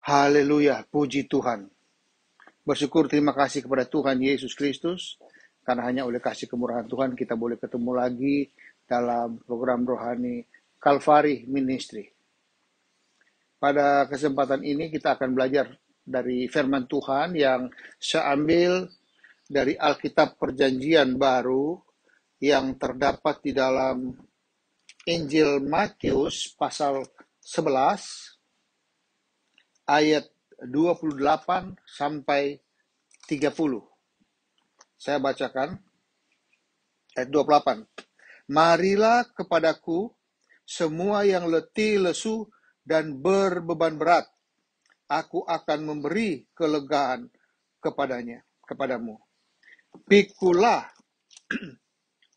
Haleluya, puji Tuhan. Bersyukur terima kasih kepada Tuhan Yesus Kristus, karena hanya oleh kasih kemurahan Tuhan kita boleh ketemu lagi dalam program rohani Calvary Ministry. Pada kesempatan ini kita akan belajar dari firman Tuhan yang saya ambil dari Alkitab Perjanjian Baru yang terdapat di dalam Injil Matius pasal 11 ayat 28 sampai 30. Saya bacakan ayat 28. Marilah kepadaku semua yang letih, lesu, dan berbeban berat. Aku akan memberi kelegaan kepadamu. Pikulah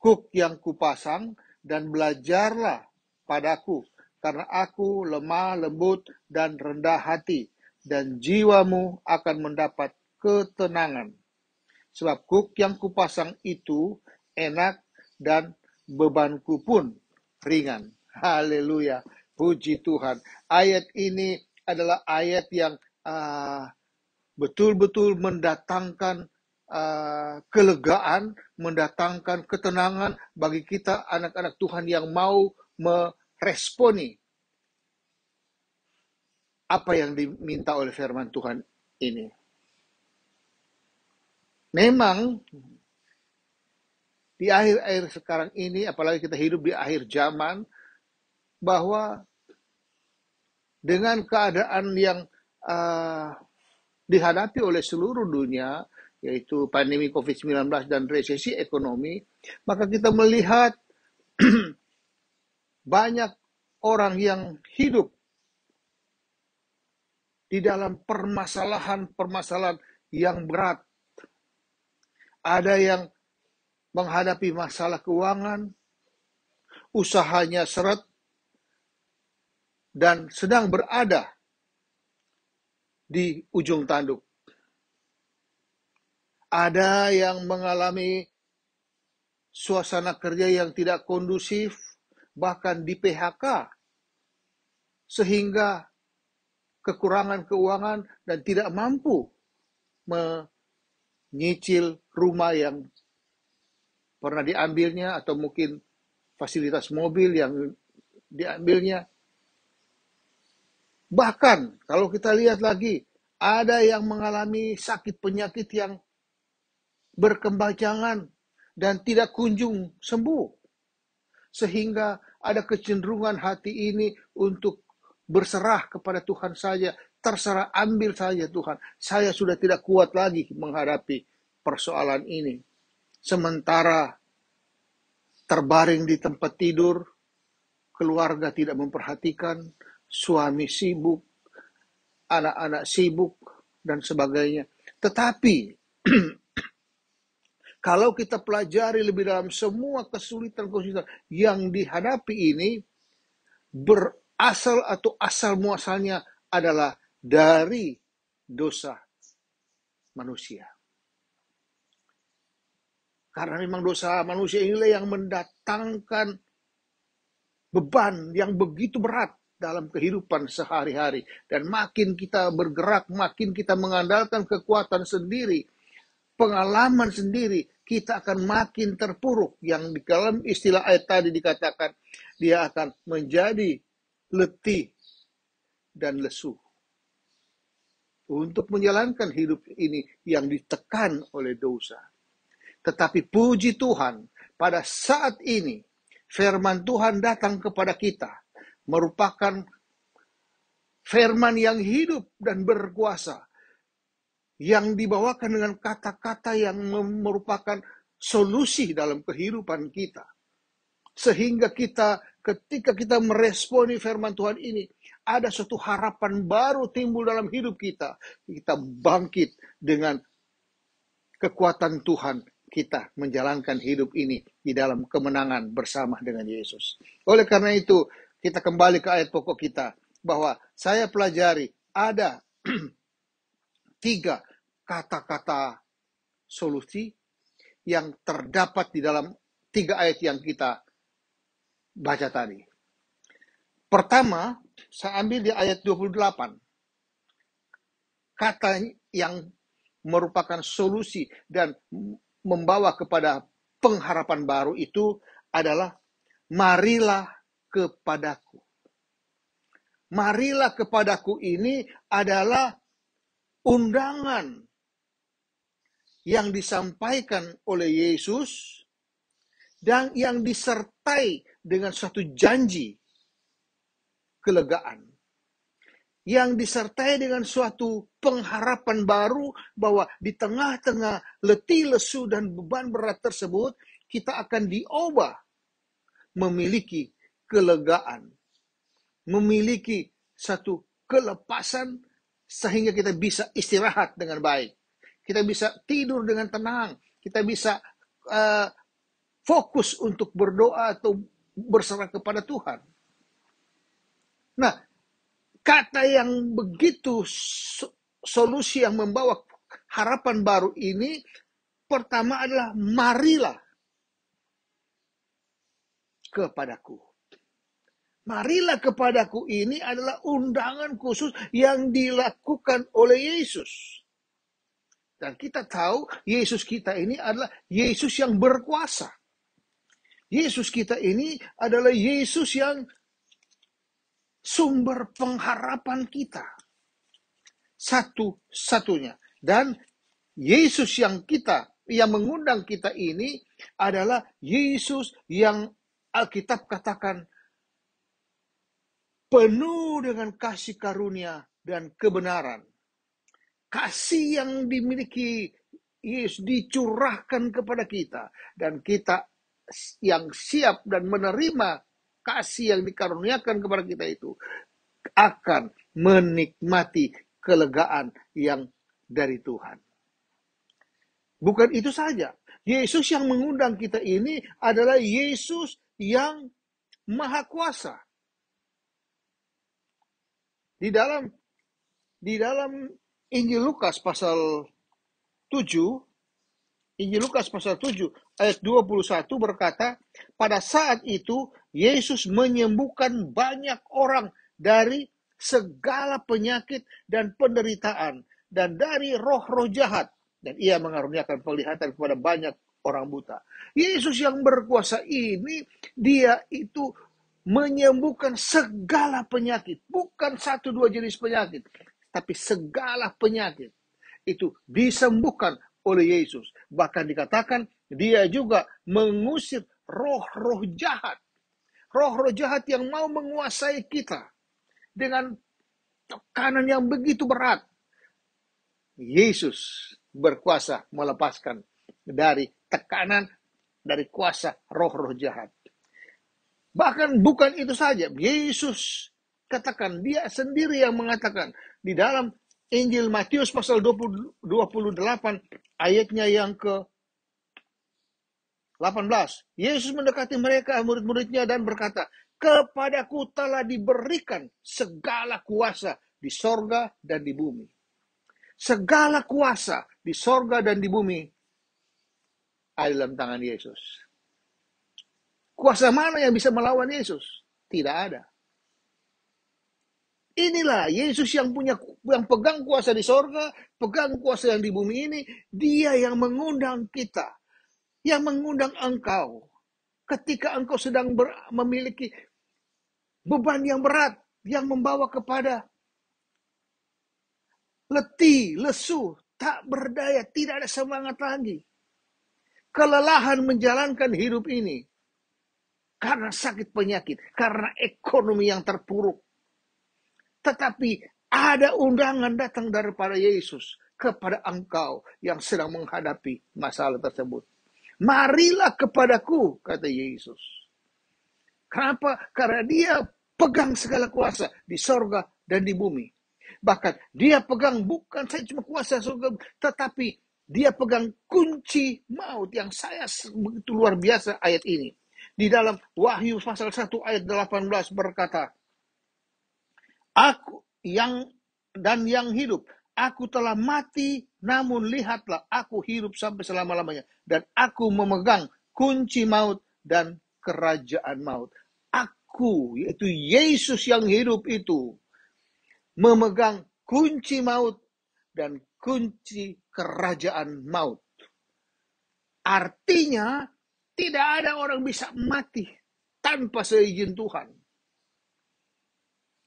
kuk yang kupasang dan belajarlah padaku, karena aku lemah, lembut, dan rendah hati, dan jiwamu akan mendapat ketenangan. Sebab kuk yang kupasang itu enak dan bebanku pun ringan. Haleluya, puji Tuhan. Ayat ini adalah ayat yang betul-betul mendatangkan kelegaan, mendatangkan ketenangan bagi kita anak-anak Tuhan yang mau meresponi apa yang diminta oleh firman Tuhan ini. Memang di akhir-akhir sekarang ini, apalagi kita hidup di akhir zaman, bahwa dengan keadaan yang dihadapi oleh seluruh dunia, yaitu pandemi COVID-19 dan resesi ekonomi, maka kita melihat banyak orang yang hidup di dalam permasalahan-permasalahan yang berat. Ada yang menghadapi masalah keuangan, usahanya seret, dan sedang berada di ujung tanduk. Ada yang mengalami suasana kerja yang tidak kondusif, bahkan di PHK, sehingga kekurangan keuangan dan tidak mampu menyicil rumah yang pernah diambilnya, atau mungkin fasilitas mobil yang diambilnya. Bahkan kalau kita lihat lagi, ada yang mengalami sakit penyakit yang berkepanjangan dan tidak kunjung sembuh. Sehingga ada kecenderungan hati ini untuk berserah kepada Tuhan saja. Terserah, ambil saja Tuhan. Saya sudah tidak kuat lagi menghadapi persoalan ini. Sementara terbaring di tempat tidur, keluarga tidak memperhatikan, suami sibuk, anak-anak sibuk, dan sebagainya. Tetapi kalau kita pelajari lebih dalam, semua kesulitan-kesulitan yang dihadapi ini berasal atau asal muasalnya adalah dari dosa manusia. Karena memang dosa manusia inilah yang mendatangkan beban yang begitu berat dalam kehidupan sehari-hari. Dan makin kita bergerak, makin kita mengandalkan kekuatan sendiri, pengalaman sendiri, kita akan makin terpuruk. Yang di dalam istilah ayat tadi dikatakan, dia akan menjadi letih dan lesu untuk menjalankan hidup ini yang ditekan oleh dosa. Tetapi puji Tuhan, pada saat ini firman Tuhan datang kepada kita, merupakan firman yang hidup dan berkuasa, yang dibawakan dengan kata-kata yang merupakan solusi dalam kehidupan kita. Sehingga kita, ketika kita meresponi firman Tuhan ini, ada suatu harapan baru timbul dalam hidup kita. Kita bangkit dengan kekuatan Tuhan, kita menjalankan hidup ini di dalam kemenangan bersama dengan Yesus. Oleh karena itu, kita kembali ke ayat pokok kita, bahwa saya pelajari ada 3 kata-kata solusi yang terdapat di dalam 3 ayat yang kita baca tadi. Pertama, saya ambil di ayat 28. kata yang merupakan solusi dan membawa kepada pengharapan baru itu adalah marilah kepadaku. Marilah kepadaku ini adalah undangan yang disampaikan oleh Yesus dan yang disertai dengan suatu janji kelegaan. Yang disertai dengan suatu pengharapan baru bahwa di tengah-tengah letih, lesu, dan beban berat tersebut, kita akan diubah memiliki kelegaan, memiliki satu kelepasan sehingga kita bisa istirahat dengan baik. Kita bisa tidur dengan tenang, kita bisa fokus untuk berdoa atau berserah kepada Tuhan. Nah, kata yang begitu solusi yang membawa harapan baru ini, pertama adalah marilah kepadaku. Marilah kepadaku ini adalah undangan khusus yang dilakukan oleh Yesus. Dan kita tahu Yesus kita ini adalah Yesus yang berkuasa. Yesus kita ini adalah Yesus yang sumber pengharapan kita. Satu-satunya. Dan Yesus yang mengundang kita ini adalah Yesus yang Alkitab katakan penuh dengan kasih karunia dan kebenaran. Kasih yang dimiliki Yesus dicurahkan kepada kita. Dan kita yang siap dan menerima kasih yang dikaruniakan kepada kita itu akan menikmati kelegaan yang dari Tuhan. Bukan itu saja. Yesus yang mengundang kita ini adalah Yesus yang Maha Kuasa. Di dalam Injil Lukas pasal 7, Injil Lukas pasal 7 ayat 21 berkata, pada saat itu Yesus menyembuhkan banyak orang dari segala penyakit dan penderitaan dan dari roh-roh jahat, dan ia mengaruniakan penglihatan kepada banyak orang buta. Yesus yang berkuasa ini, dia itu menyembuhkan segala penyakit, bukan 1-2 jenis penyakit, tapi segala penyakit itu disembuhkan oleh Yesus. Bahkan dikatakan dia juga mengusir roh-roh jahat. Roh-roh jahat yang mau menguasai kita dengan tekanan yang begitu berat. Yesus berkuasa melepaskan dari tekanan, dari kuasa roh-roh jahat. Bahkan bukan itu saja. Yesus katakan, dia sendiri yang mengatakan di dalam Injil Matius pasal 28 ayatnya yang ke 18. Yesus mendekati mereka, murid-muridnya, dan berkata, kepadaku telah diberikan segala kuasa di sorga dan di bumi. Segala kuasa di sorga dan di bumi ada dalam tangan Yesus. Kuasa mana yang bisa melawan Yesus? Tidak ada. Inilah Yesus yang pegang kuasa di sorga, pegang kuasa yang di bumi ini. Dia yang mengundang kita, yang mengundang engkau. Ketika engkau sedang memiliki beban yang berat, yang membawa kepada letih, lesu, tak berdaya, tidak ada semangat lagi. Kelelahan menjalankan hidup ini. Karena sakit penyakit, karena ekonomi yang terpuruk. Tetapi ada undangan datang daripada Yesus kepada engkau yang sedang menghadapi masalah tersebut. Marilah kepadaku, kata Yesus. Kenapa? Karena dia pegang segala kuasa di sorga dan di bumi. Bahkan dia pegang bukan saja cuma kuasa surga, tetapi dia pegang kunci maut yang saya begitu luar biasa ayat ini. Di dalam Wahyu pasal 1 ayat 18 berkata, Aku yang hidup, aku telah mati, namun lihatlah, aku hidup sampai selama-lamanya. Dan aku memegang kunci maut dan kerajaan maut. Aku, yaitu Yesus yang hidup itu, memegang kunci maut dan kunci kerajaan maut. Artinya, tidak ada orang bisa mati tanpa seizin Tuhan.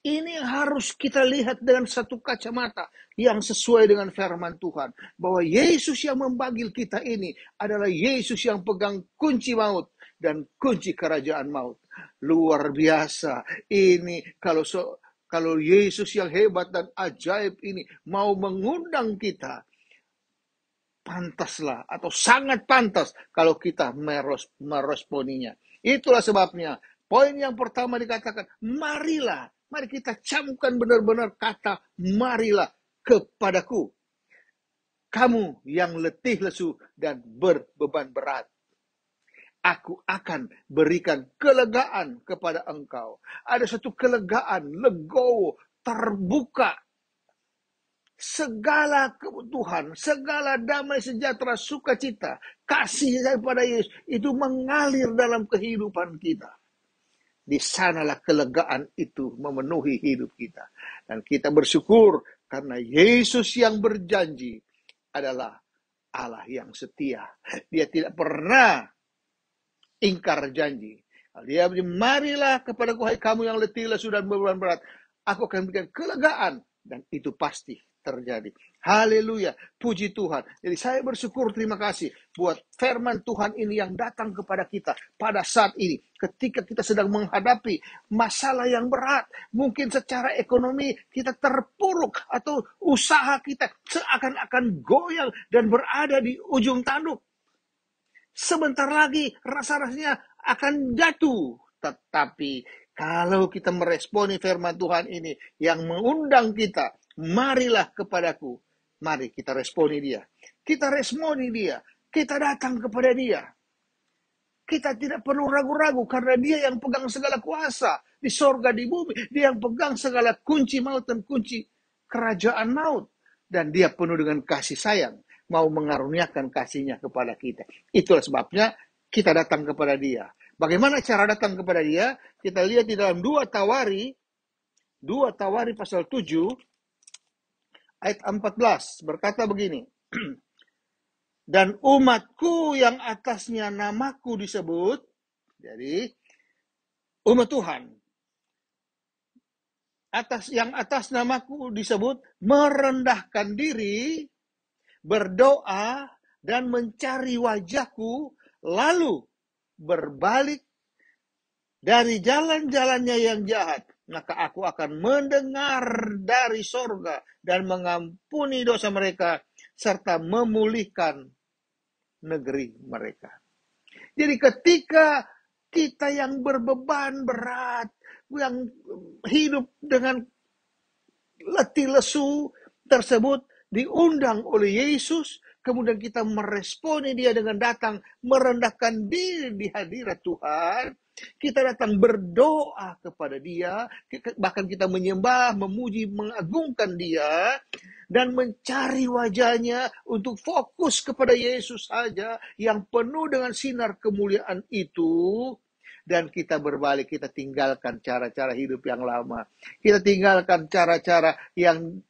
Ini harus kita lihat dengan satu kacamata yang sesuai dengan firman Tuhan. Bahwa Yesus yang memanggil kita ini adalah Yesus yang pegang kunci maut dan kunci kerajaan maut. Luar biasa. Ini kalau Yesus yang hebat dan ajaib ini mau mengundang kita, pantaslah atau sangat pantas kalau kita meresponinya. Itulah sebabnya poin yang pertama dikatakan, marilah. Mari kita camkan benar-benar kata marilah kepadaku. Kamu yang letih lesu dan berbeban berat. Aku akan berikan kelegaan kepada engkau. Ada satu kelegaan, legowo, terbuka. Segala kebutuhan, segala damai sejahtera, sukacita, kasih daripada Yesus itu mengalir dalam kehidupan kita. Di sanalah kelegaan itu memenuhi hidup kita. Dan kita bersyukur karena Yesus yang berjanji adalah Allah yang setia. Dia tidak pernah ingkar janji. Dia berjanji, marilah kepadaku hai kamu yang letih lesu dan beban berat. Aku akan berikan kelegaan. Dan itu pasti terjadi. Haleluya, puji Tuhan. Jadi saya bersyukur, terima kasih buat firman Tuhan ini yang datang kepada kita pada saat ini. Ketika kita sedang menghadapi masalah yang berat, mungkin secara ekonomi kita terpuruk atau usaha kita seakan-akan goyang dan berada di ujung tanduk. Sebentar lagi rasa-rasanya akan jatuh. Tetapi kalau kita meresponi firman Tuhan ini yang mengundang kita, marilah kepadaku. Mari kita responi dia. Kita responi dia. Kita datang kepada dia. Kita tidak perlu ragu-ragu karena dia yang pegang segala kuasa di sorga, di bumi. Dia yang pegang segala kunci maut dan kunci kerajaan maut. Dan dia penuh dengan kasih sayang. Mau mengaruniakan kasihnya kepada kita. Itulah sebabnya kita datang kepada dia. Bagaimana cara datang kepada dia? Kita lihat di dalam 2 Tawari pasal 7 ayat 14 berkata begini. Dan umatku yang atasnya namaku disebut, jadi umat Tuhan, yang atas namaku disebut, merendahkan diri, berdoa, dan mencari wajahku, lalu berbalik dari jalan-jalannya yang jahat, maka aku akan mendengar dari sorga dan mengampuni dosa mereka, serta memulihkan negeri mereka. Jadi ketika kita yang berbeban berat, yang hidup dengan letih lesu tersebut diundang oleh Yesus, kemudian kita meresponi dia dengan datang merendahkan diri di hadirat Tuhan. Kita datang berdoa kepada dia, bahkan kita menyembah, memuji, mengagungkan dia, dan mencari wajahnya untuk fokus kepada Yesus saja yang penuh dengan sinar kemuliaan itu. Dan kita berbalik, kita tinggalkan cara-cara hidup yang lama. Kita tinggalkan cara-cara yang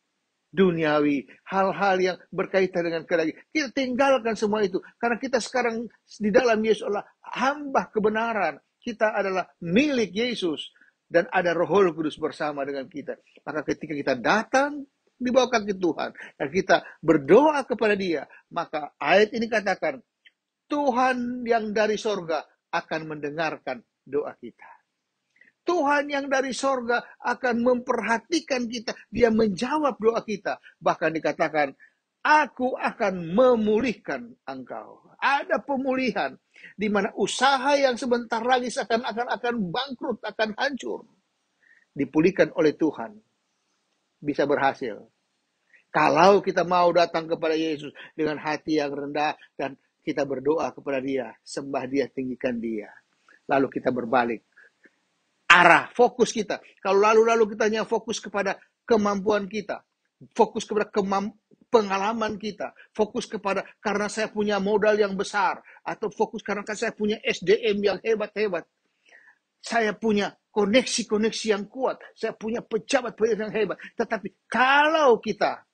duniawi, hal-hal yang berkaitan dengan kedagingan. Kita tinggalkan semua itu. Karena kita sekarang di dalam Yesus adalah hamba kebenaran. Kita adalah milik Yesus. Dan ada Roh Kudus bersama dengan kita. Maka ketika kita datang di bawah kaki Tuhan, dan kita berdoa kepada dia, maka ayat ini katakan, Tuhan yang dari sorga akan mendengarkan doa kita. Tuhan yang dari sorga akan memperhatikan kita. Dia menjawab doa kita. Bahkan dikatakan, aku akan memulihkan engkau. Ada pemulihan. Di mana usaha yang sebentar lagi akan bangkrut, akan hancur. Dipulihkan oleh Tuhan. Bisa berhasil. Kalau kita mau datang kepada Yesus dengan hati yang rendah dan kita berdoa kepada dia, sembah dia, tinggikan dia. Lalu kita berbalik. Arah, fokus kita. Kalau lalu kita hanya fokus kepada kemampuan kita, fokus kepada pengalaman kita, fokus kepada karena saya punya modal yang besar, atau fokus karena saya punya SDM yang hebat-hebat, saya punya koneksi-koneksi yang kuat, saya punya pejabat yang hebat. Tetapi kalau kita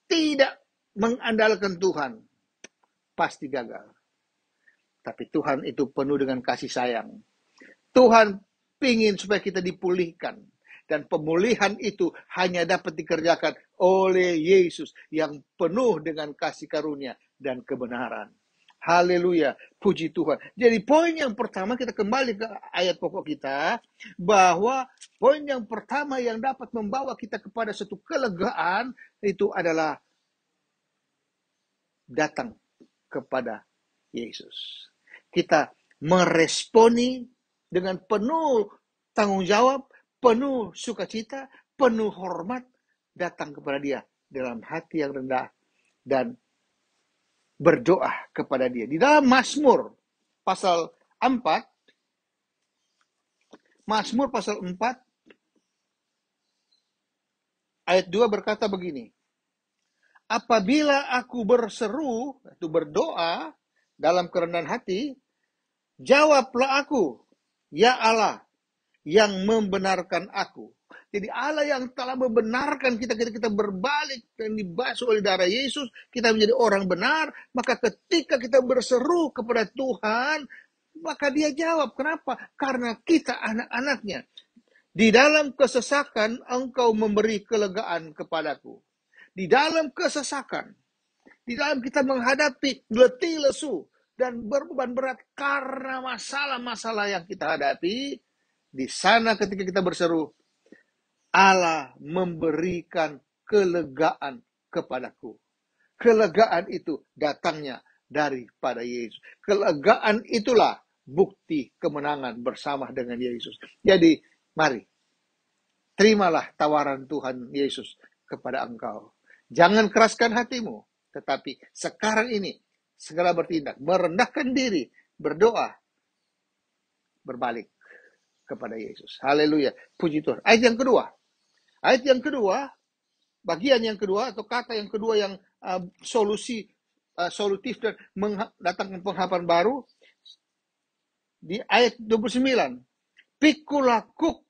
tidak mengandalkan Tuhan, pasti gagal. Tapi Tuhan itu penuh dengan kasih sayang. Tuhan ingin supaya kita dipulihkan. Dan pemulihan itu hanya dapat dikerjakan oleh Yesus yang penuh dengan kasih karunia dan kebenaran. Haleluya, puji Tuhan. Jadi poin yang pertama, kita kembali ke ayat pokok kita, bahwa poin yang pertama yang dapat membawa kita kepada satu kelegaan, itu adalah datang kepada Yesus. Kita meresponi dengan penuh tanggung jawab, penuh sukacita, penuh hormat, datang kepada Dia dalam hati yang rendah dan berdoa kepada Dia. Di dalam Mazmur pasal 4, Mazmur pasal 4 ayat 2 berkata begini, apabila aku berseru, itu berdoa dalam kerendahan hati, jawablah aku, ya Allah, yang membenarkan aku. Jadi Allah yang telah membenarkan kita berbalik dan dibasuh oleh darah Yesus, kita menjadi orang benar, maka ketika kita berseru kepada Tuhan, maka Dia jawab. Kenapa? Karena kita anak-anaknya. Di dalam kesesakan Engkau memberi kelegaan kepadaku. Di dalam kesesakan, di dalam kita menghadapi letih lesu dan berbeban berat karena masalah-masalah yang kita hadapi, di sana ketika kita berseru, Allah memberikan kelegaan kepadaku. Kelegaan itu datangnya daripada Yesus. Kelegaan itulah bukti kemenangan bersama dengan Yesus. Jadi, mari, terimalah tawaran Tuhan Yesus kepada engkau. Jangan keraskan hatimu, tetapi sekarang ini segera bertindak, merendahkan diri, berdoa, berbalik kepada Yesus. Haleluya. Puji Tuhan. Ayat yang kedua, bagian yang kedua atau kata yang kedua yang solutif dan mendatangkan pengharapan baru di ayat 29. Pikulah kuk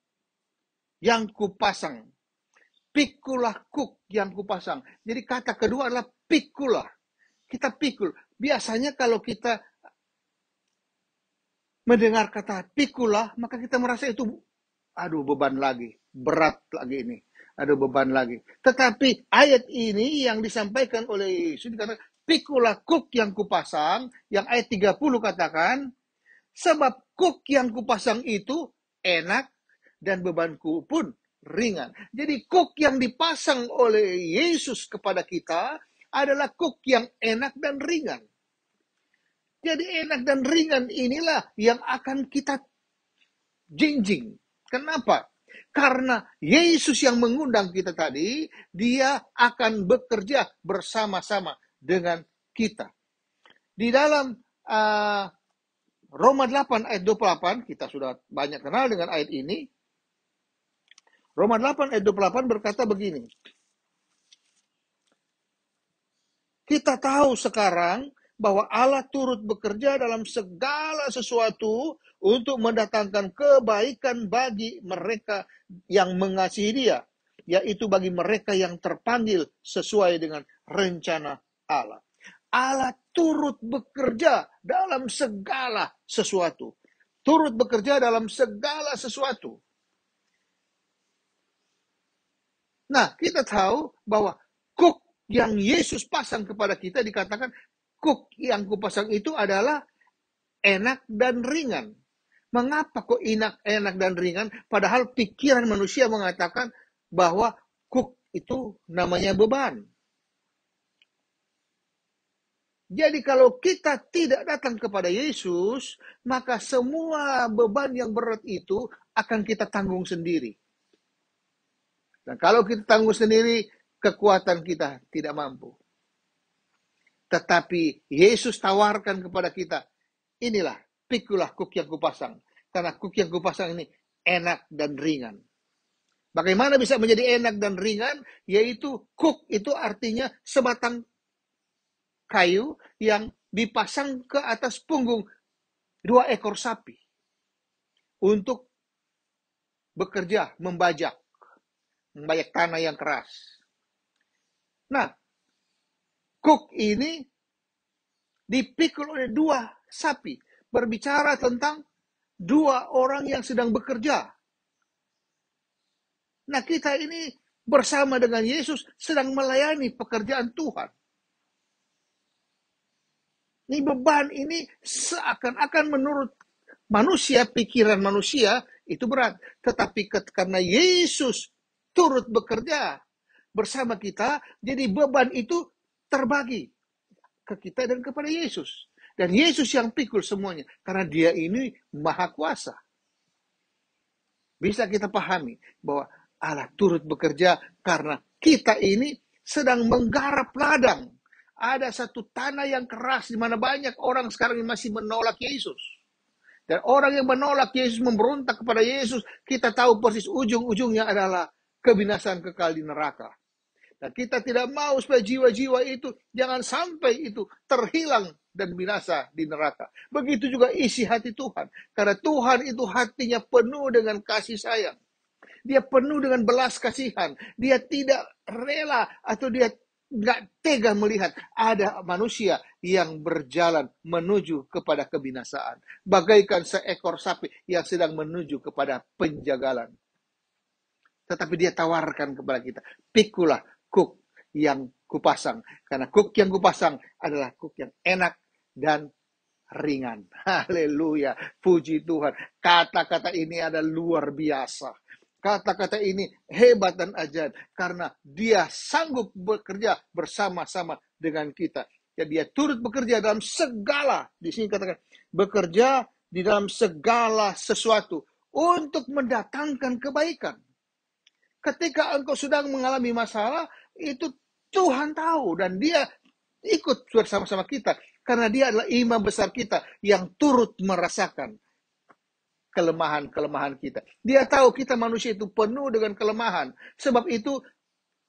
yang kupasang. Pikulah kuk yang kupasang. Jadi kata kedua adalah pikulah. Kita pikul. Biasanya kalau kita mendengar kata pikulah, maka kita merasa itu, aduh beban lagi, berat lagi ini, aduh beban lagi. Tetapi ayat ini yang disampaikan oleh Yesus, dikatakan, pikulah kuk yang kupasang, yang ayat 30 katakan, sebab kuk yang kupasang itu enak dan bebanku pun ringan. Jadi kuk yang dipasang oleh Yesus kepada kita adalah kuk yang enak dan ringan. Jadi enak dan ringan inilah yang akan kita jinjing. Kenapa? Karena Yesus yang mengundang kita tadi, Dia akan bekerja bersama-sama dengan kita. Di dalam Roma 8 ayat 28, kita sudah banyak kenal dengan ayat ini. Roma 8 ayat 28 berkata begini. Kita tahu sekarang bahwa Allah turut bekerja dalam segala sesuatu untuk mendatangkan kebaikan bagi mereka yang mengasihi Dia, yaitu bagi mereka yang terpanggil sesuai dengan rencana Allah. Allah turut bekerja dalam segala sesuatu. Turut bekerja dalam segala sesuatu. Nah, kita tahu bahwa kuk yang Yesus pasang kepada kita dikatakan kuk yang kupasang itu adalah enak dan ringan. Mengapa kok enak dan ringan? Padahal pikiran manusia mengatakan bahwa kuk itu namanya beban. Jadi kalau kita tidak datang kepada Yesus, maka semua beban yang berat itu akan kita tanggung sendiri. Dan kalau kita tanggung sendiri, kekuatan kita tidak mampu. Tetapi Yesus tawarkan kepada kita, inilah, pikulah kuk yang kupasang. Karena kuk yang kupasang ini enak dan ringan. Bagaimana bisa menjadi enak dan ringan? Yaitu kuk itu artinya sebatang kayu yang dipasang ke atas punggung 2 ekor sapi. Untuk bekerja, membajak tanah yang keras. Nah, Kuk ini dipikul oleh dua sapi. Berbicara tentang dua orang yang sedang bekerja. Nah, kita ini bersama dengan Yesus sedang melayani pekerjaan Tuhan. Ini beban ini seakan-akan menurut manusia, pikiran manusia itu berat. Tetapi karena Yesus turut bekerja bersama kita, jadi beban itu terbagi ke kita dan kepada Yesus. Dan Yesus yang pikul semuanya. Karena dia ini maha kuasa. Bisa kita pahami bahwa Allah turut bekerja karena kita ini sedang menggarap ladang. Ada satu tanah yang keras di mana banyak orang sekarang masih menolak Yesus. Dan orang yang menolak Yesus, memberontak kepada Yesus, kita tahu persis ujung-ujungnya adalah kebinasaan kekal di neraka. Dan kita tidak mau supaya jiwa-jiwa itu jangan sampai itu terhilang dan binasa di neraka. Begitu juga isi hati Tuhan. Karena Tuhan itu hatinya penuh dengan kasih sayang. Dia penuh dengan belas kasihan. Dia tidak rela atau dia nggak tega melihat ada manusia yang berjalan menuju kepada kebinasaan. Bagaikan seekor sapi yang sedang menuju kepada penjagalan. Tetapi dia tawarkan kepada kita, pikulah kuk yang kupasang. Karena kuk yang kupasang adalah kuk yang enak dan ringan. Haleluya, puji Tuhan. Kata-kata ini adalah luar biasa. Kata-kata ini hebat dan ajaib karena dia sanggup bekerja bersama-sama dengan kita. Jadi dia turut bekerja dalam segala, di sini katakan, bekerja di dalam segala sesuatu untuk mendatangkan kebaikan. Ketika engkau sedang mengalami masalah, itu Tuhan tahu dan dia ikut bersama-sama kita. Karena dia adalah imam besar kita yang turut merasakan kelemahan-kelemahan kita. Dia tahu kita manusia itu penuh dengan kelemahan. Sebab itu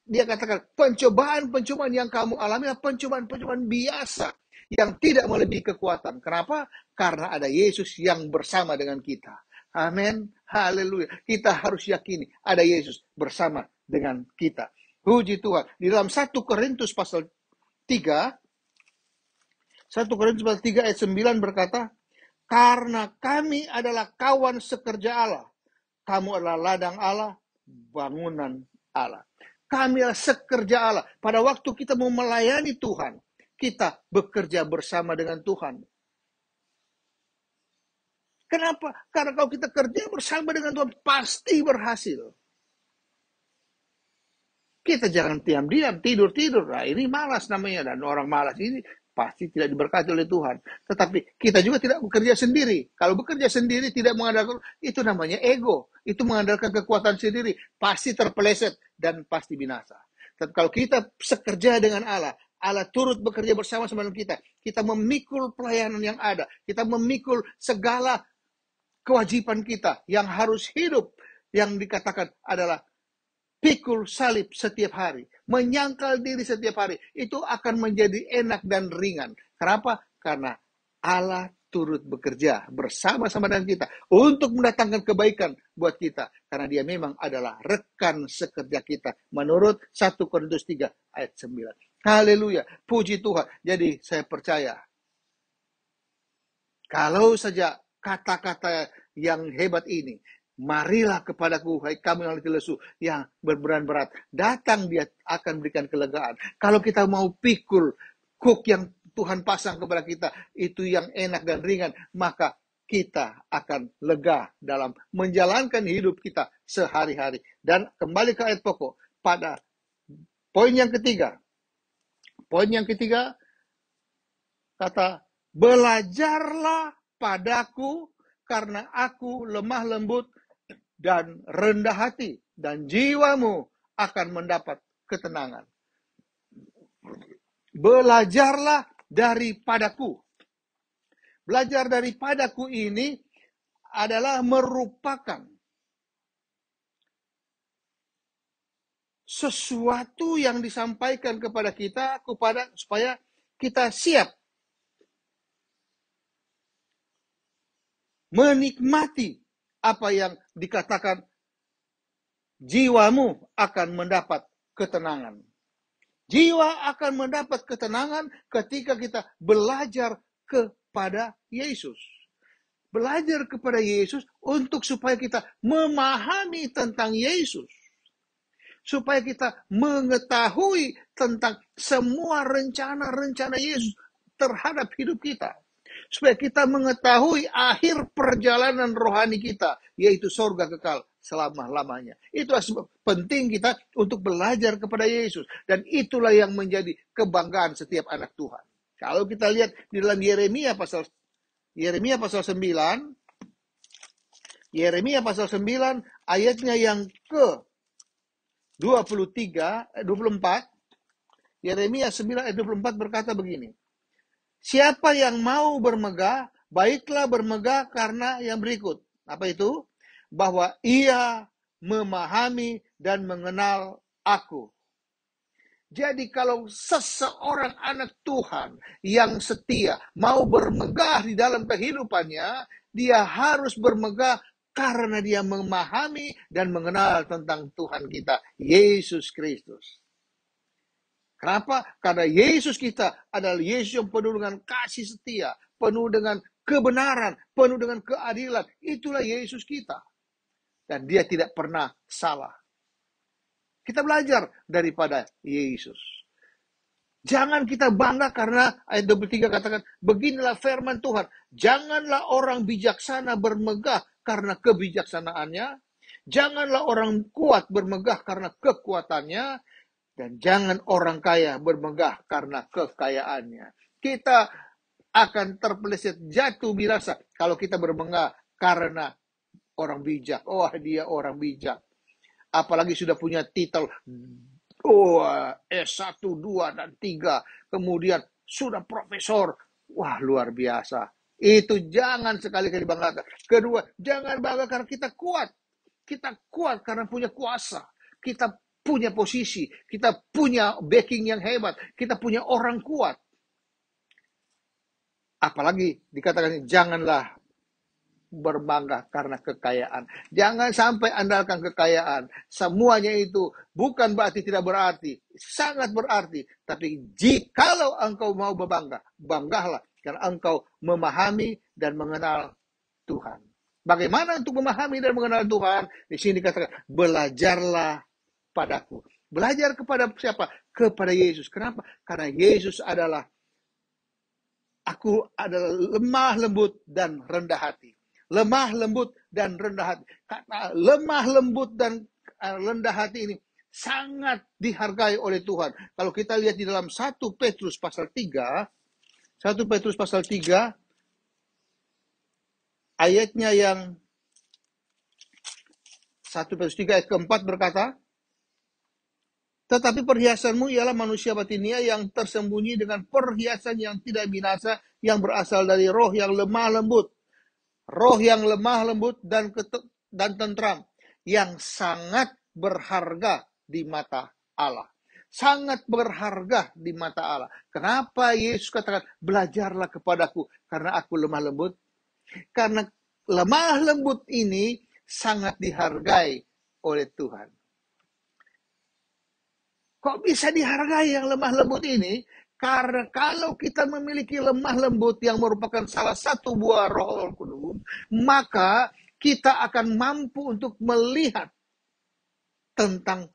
dia katakan, pencobaan-pencobaan yang kamu alami adalah pencobaan-pencobaan biasa yang tidak melebihi kekuatan. Kenapa? Karena ada Yesus yang bersama dengan kita. Amin. Haleluya. Kita harus yakini ada Yesus bersama dengan kita. Puji Tuhan. Di dalam 1 Korintus pasal 3, 1 Korintus pasal 3 ayat 9 berkata, karena kami adalah kawan sekerja Allah. Kamu adalah ladang Allah, bangunan Allah. Kami adalah sekerja Allah. Pada waktu kita mau melayani Tuhan, kita bekerja bersama dengan Tuhan. Kenapa? Karena kalau kita kerja bersama dengan Tuhan, pasti berhasil. Kita jangan diam-diam, tidur-tidur. Nah, ini malas namanya. Dan orang malas ini pasti tidak diberkati oleh Tuhan. Tetapi kita juga tidak bekerja sendiri. Kalau bekerja sendiri tidak mengandalkan, itu namanya ego. Itu mengandalkan kekuatan sendiri. Pasti terpeleset dan pasti binasa. Tapi kalau kita sekerja dengan Allah, Allah turut bekerja bersama-sama dengan kita. Kita memikul pelayanan yang ada. Kita memikul segala kewajiban kita yang harus hidup. Yang dikatakan adalah pikul salib setiap hari, menyangkal diri setiap hari, itu akan menjadi enak dan ringan. Kenapa? Karena Allah turut bekerja bersama-sama dengan kita untuk mendatangkan kebaikan buat kita. Karena dia memang adalah rekan sekerja kita. Menurut 1 Korintus 3 ayat 9. Haleluya, puji Tuhan. Jadi saya percaya, kalau saja kata-kata yang hebat ini, marilah kepadaku, hai kamu yang letih lesu, yang berbeban berat. Datang, dia akan berikan kelegaan. Kalau kita mau pikul kuk yang Tuhan pasang kepada kita, itu yang enak dan ringan, maka kita akan lega dalam menjalankan hidup kita sehari-hari. Dan kembali ke ayat pokok, pada poin yang ketiga. Poin yang ketiga, kata, belajarlah padaku, karena aku lemah lembut dan rendah hati, dan jiwamu akan mendapat ketenangan. Belajarlah daripadaku. Belajar daripadaku ini adalah merupakan sesuatu yang disampaikan kepada kita supaya kita siap menikmati apa yang dikatakan jiwamu akan mendapat ketenangan. Jiwa akan mendapat ketenangan ketika kita belajar kepada Yesus. Belajar kepada Yesus untuk supaya kita memahami tentang Yesus. Supaya kita mengetahui tentang semua rencana-rencana Yesus terhadap hidup kita. Supaya kita mengetahui akhir perjalanan rohani kita, yaitu surga kekal selama-lamanya. Itulah sebab penting kita untuk belajar kepada Yesus. Dan itulah yang menjadi kebanggaan setiap anak Tuhan. Kalau kita lihat di dalam Yeremia pasal 9, Yeremia pasal 9 ayatnya yang ke 24, Yeremia 9 ayat 24 berkata begini. Siapa yang mau bermegah, baiklah bermegah karena yang berikut. Apa itu? Bahwa ia memahami dan mengenal aku. Jadi kalau seseorang anak Tuhan yang setia mau bermegah di dalam kehidupannya, dia harus bermegah karena dia memahami dan mengenal tentang Tuhan kita, Yesus Kristus. Kenapa? Karena Yesus kita adalah Yesus yang penuh dengan kasih setia, penuh dengan kebenaran, penuh dengan keadilan. Itulah Yesus kita. Dan dia tidak pernah salah. Kita belajar daripada Yesus. Jangan kita bangga karena ayat 23 katakan, beginilah firman Tuhan. Janganlah orang bijaksana bermegah karena kebijaksanaannya. Janganlah orang kuat bermegah karena kekuatannya. Dan jangan orang kaya bermegah karena kekayaannya. Kita akan terpeleset jatuh binasa kalau kita bermegah karena orang bijak. Oh, dia orang bijak. Apalagi sudah punya titel S1, 2, dan 3. Kemudian sudah profesor. Wah, luar biasa. Itu jangan sekali-kali banggakan. Kedua, jangan bangga karena kita kuat. Kita kuat karena punya kuasa. Kita punya posisi, kita punya backing yang hebat, kita punya orang kuat. Apalagi dikatakan janganlah berbangga karena kekayaan. Jangan sampai andalkan kekayaan. Semuanya itu bukan berarti tidak berarti, sangat berarti. Tapi jikalau engkau mau berbangga, banggalah karena engkau memahami dan mengenal Tuhan. Bagaimana untuk memahami dan mengenal Tuhan? Di sini dikatakan belajarlah padaku. Belajar kepada siapa? Kepada Yesus. Kenapa? Karena Yesus adalah lemah lembut dan rendah hati. Lemah lembut dan rendah hati. Kata lemah lembut dan rendah hati ini sangat dihargai oleh Tuhan. Kalau kita lihat di dalam 1 Petrus pasal 3, 1 Petrus pasal 3 ayatnya yang 1 Petrus 3 ayat keempat berkata, tetapi perhiasanmu ialah manusia batinia yang tersembunyi dengan perhiasan yang tidak binasa, yang berasal dari roh yang lemah lembut. Roh yang lemah lembut dan tentram, yang sangat berharga di mata Allah. Sangat berharga di mata Allah. Kenapa Yesus katakan, belajarlah kepadaku, karena aku lemah lembut? Karena lemah lembut ini sangat dihargai oleh Tuhan. Kok bisa dihargai yang lemah lembut ini? Karena kalau kita memiliki lemah lembut yang merupakan salah satu buah Roh Kudus, maka kita akan mampu untuk melihat tentang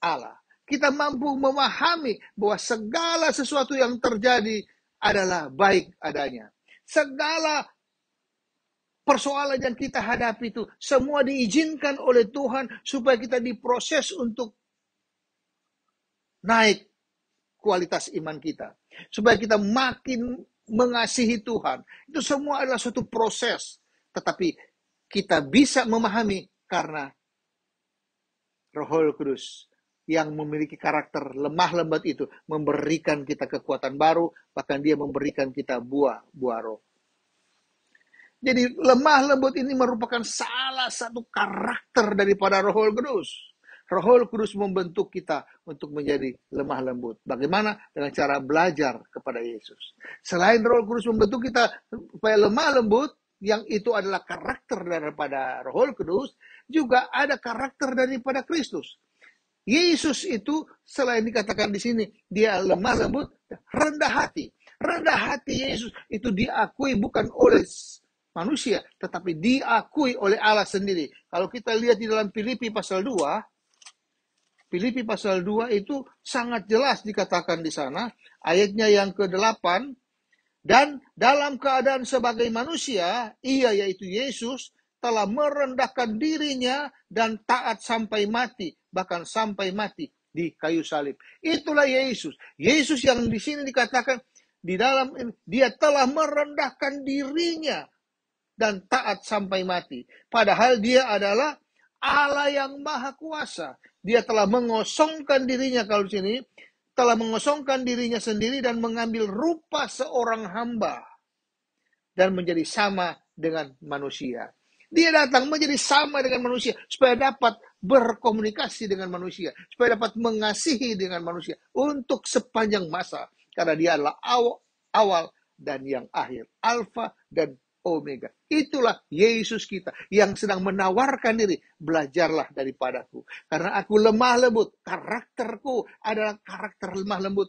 Allah. Kita mampu memahami bahwa segala sesuatu yang terjadi adalah baik adanya. Segala persoalan yang kita hadapi itu semua diizinkan oleh Tuhan supaya kita diproses untuk naik kualitas iman kita. Supaya kita makin mengasihi Tuhan. Itu semua adalah suatu proses. Tetapi kita bisa memahami karena Roh Kudus yang memiliki karakter lemah lembut itu memberikan kita kekuatan baru, bahkan dia memberikan kita buah roh. Jadi lemah lembut ini merupakan salah satu karakter daripada Roh Kudus. Roh Kudus membentuk kita untuk menjadi lemah lembut. Bagaimana? Dengan cara belajar kepada Yesus. Selain Roh Kudus membentuk kita supaya lemah lembut, yang itu adalah karakter daripada Roh Kudus, juga ada karakter daripada Kristus. Yesus itu selain dikatakan di sini dia lemah lembut, rendah hati. Rendah hati Yesus itu diakui bukan oleh manusia, tetapi diakui oleh Allah sendiri. Kalau kita lihat di dalam Filipi pasal 2, Filipi pasal 2 itu sangat jelas dikatakan di sana, ayatnya yang ke-8, dan dalam keadaan sebagai manusia, ia yaitu Yesus telah merendahkan dirinya dan taat sampai mati, bahkan sampai mati di kayu salib. Itulah Yesus. Yesus yang di sini dikatakan di dalam dia telah merendahkan dirinya dan taat sampai mati. Padahal dia adalah Allah yang maha kuasa. Dia telah mengosongkan dirinya, kalau di sini telah mengosongkan dirinya sendiri dan mengambil rupa seorang hamba dan menjadi sama dengan manusia. Dia datang menjadi sama dengan manusia supaya dapat berkomunikasi dengan manusia, supaya dapat mengasihi dengan manusia untuk sepanjang masa, karena dia adalah awal dan yang akhir, Alfa dan Omega. Itulah Yesus kita yang sedang menawarkan diri. Belajarlah daripadaku, karena aku lemah lembut. Karakterku adalah karakter lemah lembut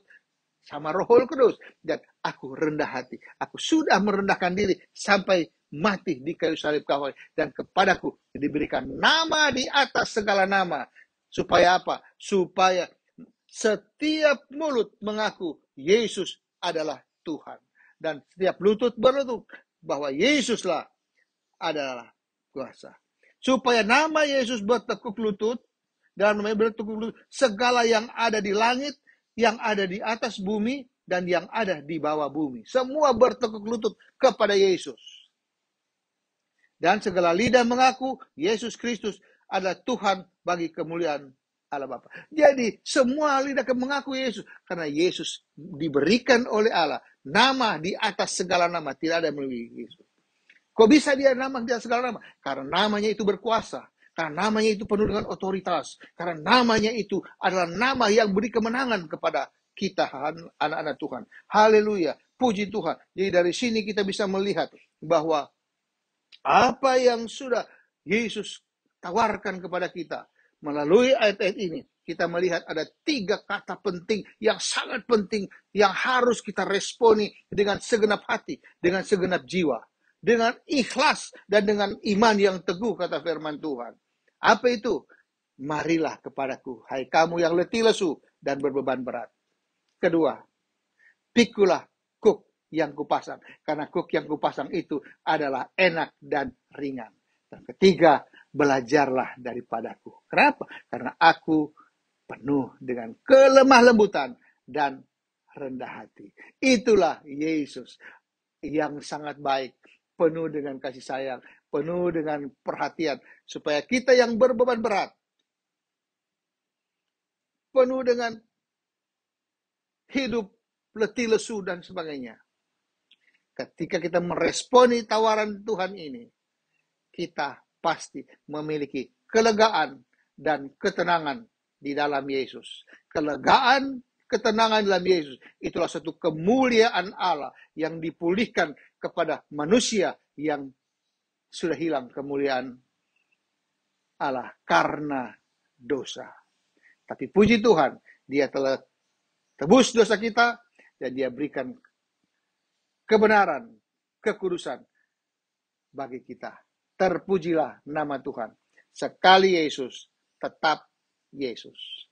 sama Roh Kudus, dan aku rendah hati. Aku sudah merendahkan diri sampai mati di kayu salib Kalvari, dan kepadaku diberikan nama di atas segala nama. Supaya apa? Supaya setiap mulut mengaku Yesus adalah Tuhan, dan setiap lutut berlutut bahwa Yesuslah adalah kuasa. Supaya nama Yesus bertekuk lutut, dan namanya bertekuk lutut, segala yang ada di langit, yang ada di atas bumi, dan yang ada di bawah bumi. Semua bertekuk lutut kepada Yesus. Dan segala lidah mengaku Yesus Kristus adalah Tuhan bagi kemuliaan Allah Bapa. Jadi semua lidah mengaku Yesus, karena Yesus diberikan oleh Allah nama di atas segala nama, tidak ada yang melebihi Yesus. Kok bisa dia nama di atas segala nama? Karena namanya itu berkuasa, karena namanya itu penuh dengan otoritas, karena namanya itu adalah nama yang beri kemenangan kepada kita anak-anak Tuhan. Haleluya, puji Tuhan. Jadi dari sini kita bisa melihat bahwa apa yang sudah Yesus tawarkan kepada kita melalui ayat-ayat ini, kita melihat ada 3 kata penting yang sangat penting yang harus kita responi dengan segenap hati, dengan segenap jiwa, dengan ikhlas dan dengan iman yang teguh, kata firman Tuhan. Apa itu? Marilah kepadaku, hai kamu yang letih lesu dan berbeban berat. Kedua, pikulah kuk yang kupasang, karena kuk yang kupasang itu adalah enak dan ringan. Dan ketiga, belajarlah daripadaku. Kenapa? Karena aku penuh dengan kelemah lembutan dan rendah hati. Itulah Yesus yang sangat baik, penuh dengan kasih sayang, penuh dengan perhatian, supaya kita yang berbeban berat, penuh dengan hidup letih lesu dan sebagainya, ketika kita meresponi tawaran Tuhan ini, kita pasti memiliki kelegaan dan ketenangan di dalam Yesus. Kelegaan, ketenangan dalam Yesus, itulah satu kemuliaan Allah yang dipulihkan kepada manusia yang sudah hilang kemuliaan Allah karena dosa. Tapi puji Tuhan, dia telah tebus dosa kita, dan dia berikan kebenaran, kekudusan bagi kita. Terpujilah nama Tuhan. Sekali Yesus, tetap Yesus.